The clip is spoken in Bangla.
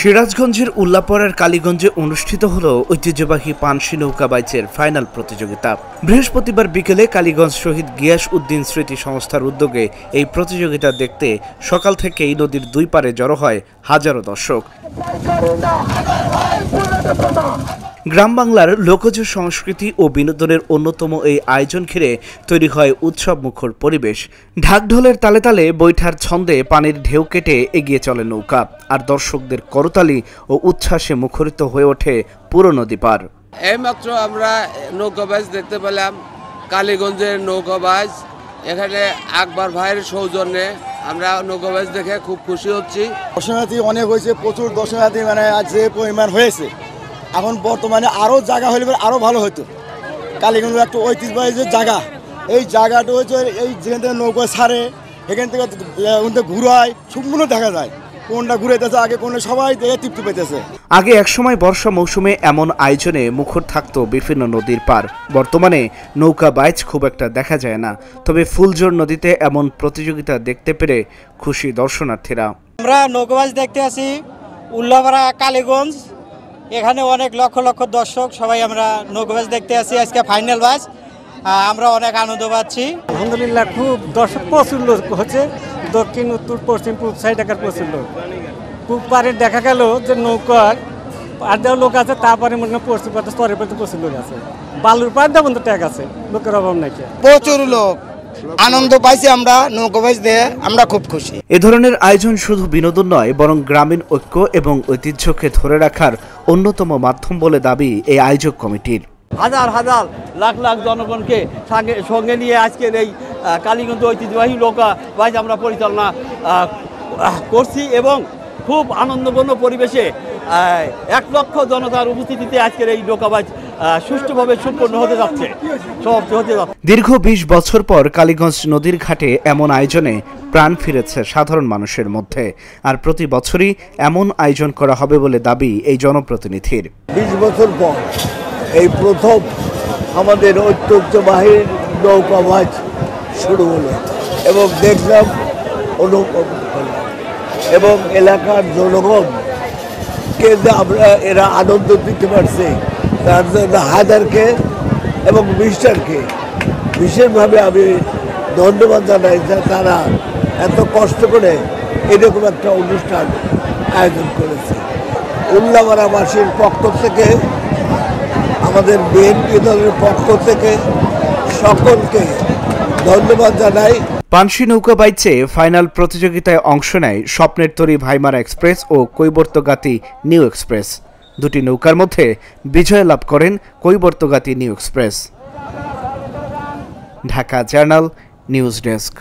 সিরাজগঞ্জের উল্লাপাড়ার কালীগঞ্জে অনুষ্ঠিত হল ঐতিহ্যবাহী পানসি নৌকা বাইচের ফাইনাল প্রতিযোগিতা। বৃহস্পতিবার বিকেলে কালীগঞ্জ শহীদ গিয়াস উদ্দিন স্মৃতি সংস্থার উদ্যোগে এই প্রতিযোগিতা দেখতে সকাল থেকেই নদীর দুই পারে জড়ো হয় হাজারো দর্শক। গ্রাম বাংলার লোকজ সংস্কৃতি ও বিনোদনের অন্যতম এই আয়োজন ঘিরে তৈরি হয় উৎসব মুখর পরিবেশ। ঢাকঢোলের তালে তালে বৈঠার ছন্দে পানির ঢেউ কেটে এগিয়ে চলে নৌকা, আর দর্শকদের করতালি ও উচ্ছ্বাসে মুখরিত হয়ে ওঠে পুরো নদী পার। এইমাত্র আমরা নৌকাবাজ দেখতে পেলাম, কালীগঞ্জের নৌকাবাজ। এখানে আকবর ভাইয়ের সৌজন্যে আমরা নৌকাবাজ দেখে খুব খুশি হচ্ছি। দর্শনার্থী অনেক হয়েছে, প্রচুর দর্শনার্থী আজ যে পরিমাণ হয়েছে, এখন বর্তমানে আরও জায়গা হলে আরও ভালো হতো। কালীগঞ্জ একটা ঐতিহ্যবাহী যে জায়গা, এই জায়গাটা হচ্ছে এই যেখান থেকে নৌকা ছাড়ে এখান থেকে ঘুরায় সম্পূর্ণ দেখা যায় কোনটা ঘুরাইতেছে আগে, কোনটা সবাই দেখে তৃপ্তি পেতেছে। আগে একসময় বর্ষা মৌসুমে এমন আয়োজনে মুখর থাকতো বিভিন্ন নদীর পার। বর্তমানে নৌকা বাইচ খুব একটা দেখা যায় না, তবে ফুলজোর নদীতে এমন প্রতিযোগিতা দেখতে পেরে খুশি দর্শনার্থীরা। আমরা নৌকাবাজ দেখতে আসি উল্লাপাড়া কালীগঞ্জ, এখানে অনেক লক্ষ লক্ষ দর্শক সবাই আমরা নৌকাবাজ দেখতে আসি। আজকে ফাইনাল বাস, আমরা অনেক আনন্দ পাচ্ছি। আলহামদুলিল্লাহ, খুব দর্শক প্রচুর লোক হচ্ছে, দক্ষিণ উত্তর পশ্চিম পূর্ব সাইড একার প্রচুর লোক। খুব পারে দেখা গেল যে নৌকার আর দেওয়া লোক আছে, তারপরে মনে হয় পশ্চিম পাতে স্তরের পাতে প্রচুর লোক আছে, বালুর পাড় দেওয়া বন্ধ ট্যাগ আছে, লোকের অভাব নাকি। প্রচুর লোক আনন্দ পাইছি, আমরা নৌকাবাজ দিয়ে আমরা খুব খুশি। এ ধরনের আয়োজন শুধু বিনোদন নয়, বরং গ্রামীণ ঐক্য এবং ঐতিহ্যকে ধরে রাখার অন্যতম মাধ্যম বলে দাবি এই আয়োজক কমিটির। হাজার হাজার লাখ লাখ জনগণকে সঙ্গে নিয়ে আজকের এই কালীগঞ্জ ঐতিহ্যবাহী নৌকা বাইচ আমরা পরিচালনা করছি এবং খুব আনন্দঘন পরিবেশে 1 লক্ষ জনতার উপস্থিতিতে আজকের এই নৌকা বাইচ সুষ্ঠুভাবে সম্পন্ন হতে যাচ্ছে। দীর্ঘ 20 বছর পর কালীগঞ্জ নদীর ঘাটে এমন আয়োজনে প্রাণ ফিরেছে সাধারণ মানুষের মধ্যে, আর প্রতি বছরই এমন আয়োজন করা হবে বলে দাবি এই জনপ্রতিনিধির। 20 বছর পর এই প্রথম আমাদের ঐতিহ্যবাহী নৌকা বাইচ শুরু হলো এবং দেখলাম, অনুভব করলাম এবং এলাকার জনগণকে আমরা এরা আনন্দ দিতে পারছে, তার জন্য হায়দারকে এবং মিস্টারকে বিশেষভাবে আমি ধন্যবাদ জানাই যে তারা এত কষ্ট করে এরকম একটা অনুষ্ঠান আয়োজন করেছে। উল্লাপাড়াবাসীর পক্ষ থেকে, আমাদের বিএনপি দলের পক্ষ থেকে সকলকে ধন্যবাদ জানাই। পানসি নৌকা বাইচে ফাইনাল প্রতিযোগিতায় অংশ নেয় স্বপ্নের তরী ভাইমারা এক্সপ্রেস ও কৈবর্তগাতী নিউ এক্সপ্রেস। দুটি নৌকার মধ্যে বিজয় লাভ করেন Kaibartagati new express. Dhaka journal news desk.